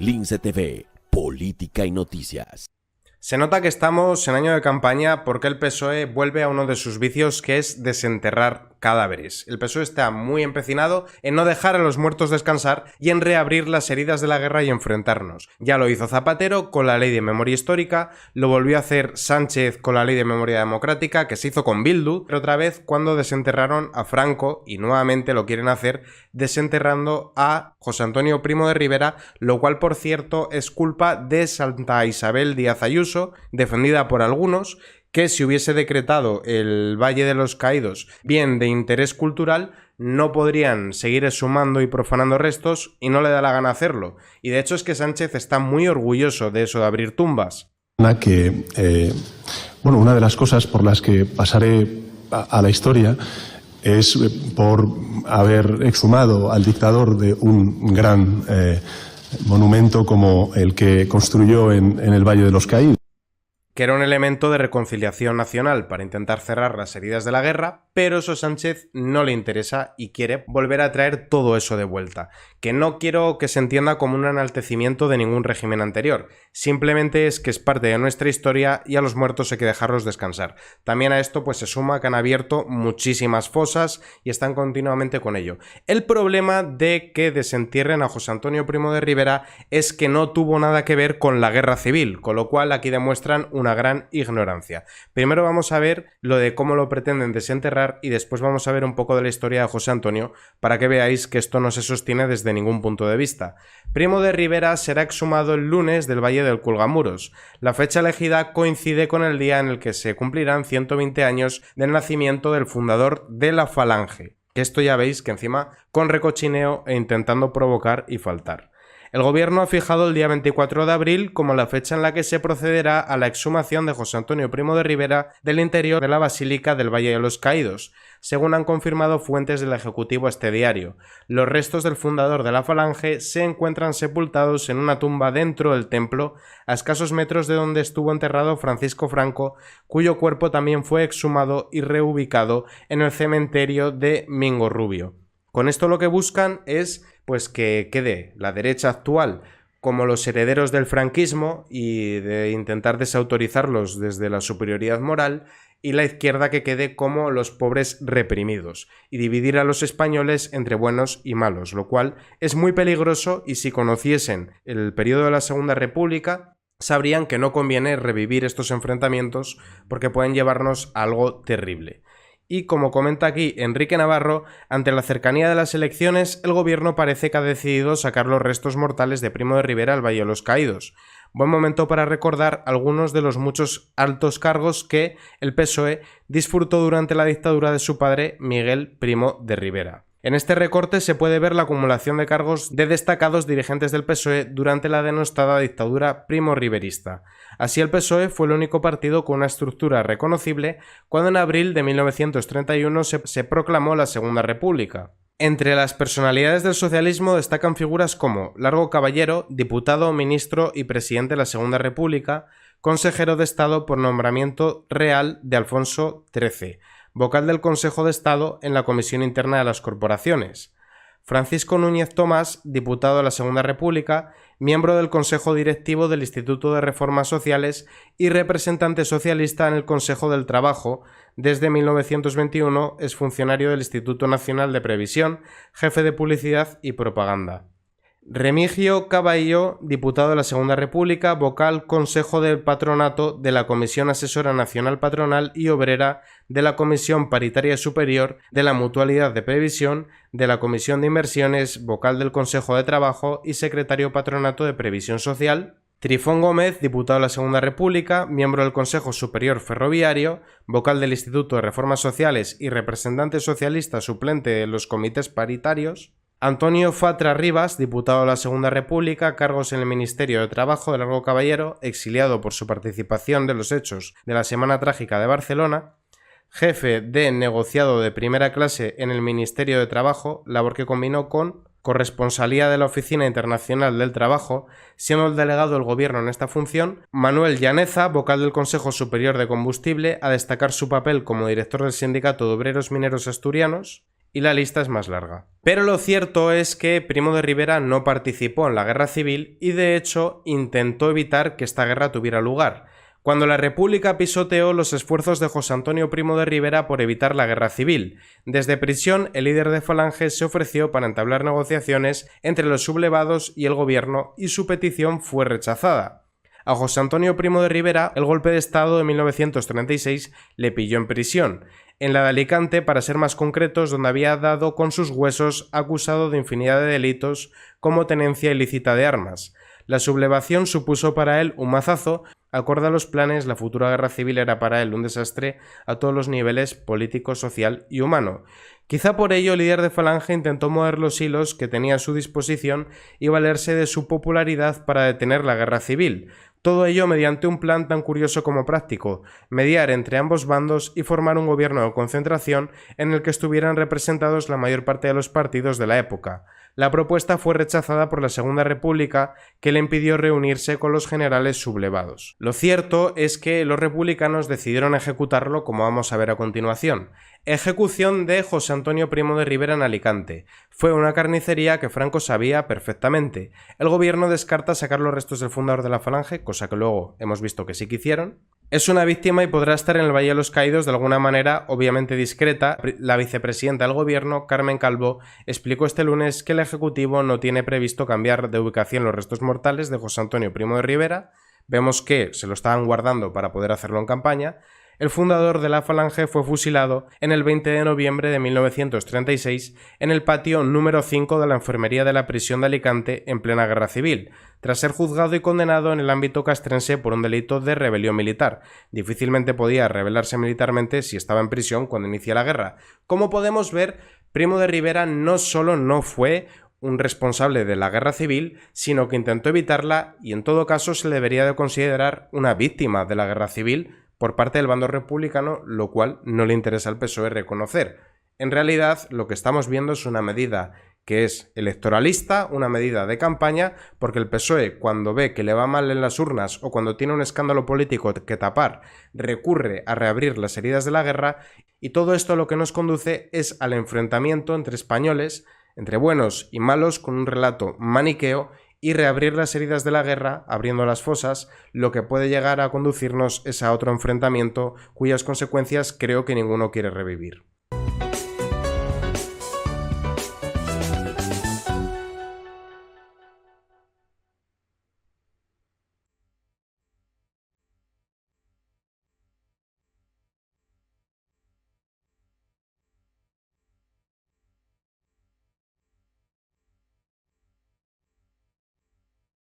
Lince TV, Política y Noticias. Se nota que estamos en año de campaña porque el PSOE vuelve a uno de sus vicios, que es desenterrar cadáveres. El PSOE está muy empecinado en no dejar a los muertos descansar y en reabrir las heridas de la guerra y enfrentarnos. Ya lo hizo Zapatero con la Ley de Memoria Histórica, lo volvió a hacer Sánchez con la Ley de Memoria Democrática, que se hizo con Bildu, pero otra vez cuando desenterraron a Franco, y nuevamente lo quieren hacer desenterrando a José Antonio Primo de Rivera, lo cual, por cierto, es culpa de Santa Isabel Díaz Ayuso, defendida por algunos, que si hubiese decretado el Valle de los Caídos bien de interés cultural, no podrían seguir exhumando y profanando restos y no le da la gana hacerlo. Y de hecho es que Sánchez está muy orgulloso de eso de abrir tumbas. Una de las cosas por las que pasaré a la historia es por haber exhumado al dictador de un gran monumento como el que construyó en el Valle de los Caídos, que era un elemento de reconciliación nacional para intentar cerrar las heridas de la guerra, pero eso a Sánchez no le interesa y quiere volver a traer todo eso de vuelta. Que no quiero que se entienda como un enaltecimiento de ningún régimen anterior, simplemente es que es parte de nuestra historia y a los muertos hay que dejarlos descansar. También a esto pues se suma que han abierto muchísimas fosas y están continuamente con ello. El problema de que desentierren a José Antonio Primo de Rivera es que no tuvo nada que ver con la guerra civil, con lo cual aquí demuestran una gran ignorancia. Primero vamos a ver lo de cómo lo pretenden desenterrar y después vamos a ver un poco de la historia de José Antonio para que veáis que esto no se sostiene desde ningún punto de vista. Primo de Rivera será exhumado el lunes del Valle del Cuelgamuros. La fecha elegida coincide con el día en el que se cumplirán 120 años del nacimiento del fundador de la Falange. Esto ya veis que encima con recochineo e intentando provocar y faltar. El gobierno ha fijado el día 24 de abril como la fecha en la que se procederá a la exhumación de José Antonio Primo de Rivera del interior de la Basílica del Valle de los Caídos, según han confirmado fuentes del Ejecutivo a este diario. Los restos del fundador de la Falange se encuentran sepultados en una tumba dentro del templo, a escasos metros de donde estuvo enterrado Francisco Franco, cuyo cuerpo también fue exhumado y reubicado en el cementerio de Mingo Rubio. Con esto lo que buscan es pues que quede la derecha actual como los herederos del franquismo y de intentar desautorizarlos desde la superioridad moral, y la izquierda que quede como los pobres reprimidos, y dividir a los españoles entre buenos y malos, lo cual es muy peligroso, y si conociesen el periodo de la Segunda República sabrían que no conviene revivir estos enfrentamientos porque pueden llevarnos a algo terrible. Y como comenta aquí Enrique Navarro, ante la cercanía de las elecciones, el gobierno parece que ha decidido sacar los restos mortales de Primo de Rivera al Valle de los Caídos. Buen momento para recordar algunos de los muchos altos cargos que el PSOE disfrutó durante la dictadura de su padre Miguel Primo de Rivera. En este recorte se puede ver la acumulación de cargos de destacados dirigentes del PSOE durante la denostada dictadura primo-riverista. Así el PSOE fue el único partido con una estructura reconocible cuando en abril de 1931 se proclamó la Segunda República. Entre las personalidades del socialismo destacan figuras como Largo Caballero, diputado, ministro y presidente de la Segunda República, consejero de Estado por nombramiento real de Alfonso XIII, vocal del Consejo de Estado en la Comisión Interna de las Corporaciones; Francisco Núñez Tomás, diputado de la Segunda República, miembro del Consejo Directivo del Instituto de Reformas Sociales y representante socialista en el Consejo del Trabajo. Desde 1921 es funcionario del Instituto Nacional de Previsión, jefe de Publicidad y Propaganda. Remigio Caballero, diputado de la Segunda República, vocal Consejo del Patronato de la Comisión Asesora Nacional Patronal y Obrera, de la Comisión Paritaria Superior de la Mutualidad de Previsión, de la Comisión de Inversiones, vocal del Consejo de Trabajo y secretario Patronato de Previsión Social. Trifón Gómez, diputado de la Segunda República, miembro del Consejo Superior Ferroviario, vocal del Instituto de Reformas Sociales y representante socialista suplente de los comités paritarios. Antonio Fatra Rivas, diputado de la Segunda República, cargos en el Ministerio de Trabajo de Largo Caballero, exiliado por su participación de los hechos de la Semana Trágica de Barcelona. Jefe de negociado de primera clase en el Ministerio de Trabajo, labor que combinó con corresponsalía de la Oficina Internacional del Trabajo, siendo el delegado del Gobierno en esta función. Manuel Llaneza, vocal del Consejo Superior de Combustible, a destacar su papel como director del Sindicato de Obreros Mineros Asturianos. y la lista es más larga. Pero lo cierto es que Primo de Rivera no participó en la guerra civil y de hecho intentó evitar que esta guerra tuviera lugar, cuando la República pisoteó los esfuerzos de José Antonio Primo de Rivera por evitar la guerra civil. Desde prisión, el líder de Falange se ofreció para entablar negociaciones entre los sublevados y el gobierno y su petición fue rechazada. A José Antonio Primo de Rivera, el golpe de Estado de 1936 le pilló en prisión, en la de Alicante, para ser más concretos, donde había dado con sus huesos acusado de infinidad de delitos como tenencia ilícita de armas. La sublevación supuso para él un mazazo. Acorde a los planes, la futura guerra civil era para él un desastre a todos los niveles político, social y humano. Quizá por ello el líder de Falange intentó mover los hilos que tenía a su disposición y valerse de su popularidad para detener la guerra civil. Todo ello mediante un plan tan curioso como práctico: mediar entre ambos bandos y formar un gobierno de concentración en el que estuvieran representados la mayor parte de los partidos de la época. La propuesta fue rechazada por la Segunda República, que le impidió reunirse con los generales sublevados. Lo cierto es que los republicanos decidieron ejecutarlo, como vamos a ver a continuación. Ejecución de José Antonio Primo de Rivera en Alicante. Fue una carnicería que Franco sabía perfectamente. El gobierno descarta sacar los restos del fundador de la Falange, cosa que luego hemos visto que sí que hicieron. Es una víctima y podrá estar en el Valle de los Caídos de alguna manera, obviamente discreta. La vicepresidenta del gobierno, Carmen Calvo, explicó este lunes que el Ejecutivo no tiene previsto cambiar de ubicación los restos mortales de José Antonio Primo de Rivera. Vemos que se lo estaban guardando para poder hacerlo en campaña. El fundador de la Falange fue fusilado en el 20 de noviembre de 1936 en el patio número 5 de la enfermería de la prisión de Alicante en plena guerra civil, tras ser juzgado y condenado en el ámbito castrense por un delito de rebelión militar. Difícilmente podía rebelarse militarmente si estaba en prisión cuando inicia la guerra. Como podemos ver, Primo de Rivera no solo no fue un responsable de la guerra civil, sino que intentó evitarla y en todo caso se le debería de considerar una víctima de la guerra civil por parte del bando republicano, lo cual no le interesa al PSOE reconocer. En realidad, lo que estamos viendo es una medida que es electoralista, una medida de campaña, porque el PSOE, cuando ve que le va mal en las urnas o cuando tiene un escándalo político que tapar, recurre a reabrir las heridas de la guerra, y todo esto lo que nos conduce es al enfrentamiento entre españoles, entre buenos y malos, con un relato maniqueo, y reabrir las heridas de la guerra, abriendo las fosas, lo que puede llegar a conducirnos es a otro enfrentamiento cuyas consecuencias creo que ninguno quiere revivir.